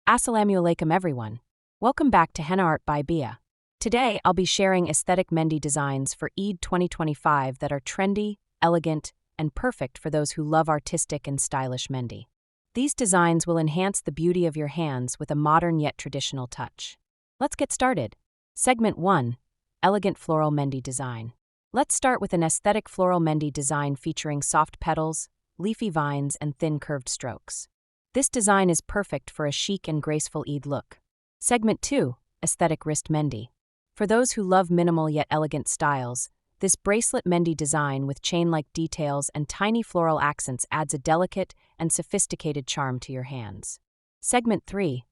Assalamu alaikum everyone. Welcome back to Henna Art by Bia. Today I'll be sharing aesthetic Mehndi designs for Eid 2025 that are trendy, elegant, and perfect for those who love artistic and stylish Mehndi. These designs will enhance the beauty of your hands with a modern yet traditional touch. Let's get started. Segment 1. Elegant Floral Mehndi Design. Let's start with an aesthetic floral Mehndi design featuring soft petals, leafy vines, and thin curved strokes. This design is perfect for a chic and graceful Eid look. Segment 2. Aesthetic Wrist Mehndi. For those who love minimal yet elegant styles, this bracelet Mehndi design with chain-like details and tiny floral accents adds a delicate and sophisticated charm to your hands. Segment 3.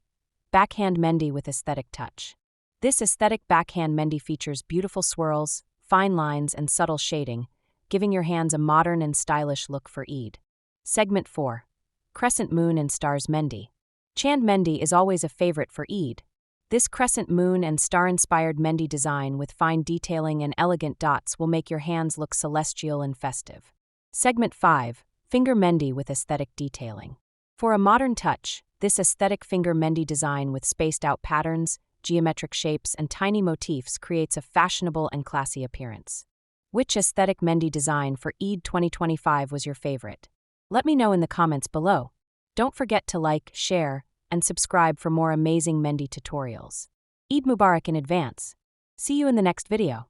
Backhand Mehndi with Aesthetic Touch. This aesthetic backhand Mehndi features beautiful swirls, fine lines, and subtle shading, giving your hands a modern and stylish look for Eid. Segment 4. Crescent Moon and Stars Mehndi. Chand Mehndi is always a favorite for Eid. This crescent moon and star-inspired Mehndi design with fine detailing and elegant dots will make your hands look celestial and festive. Segment 5. Finger Mehndi with Aesthetic Detailing. For a modern touch, this aesthetic finger Mehndi design with spaced-out patterns, geometric shapes, and tiny motifs creates a fashionable and classy appearance. Which aesthetic Mehndi design for Eid 2025 was your favorite? Let me know in the comments below. Don't forget to like, share, and subscribe for more amazing Mehndi tutorials. Eid Mubarak in advance. See you in the next video.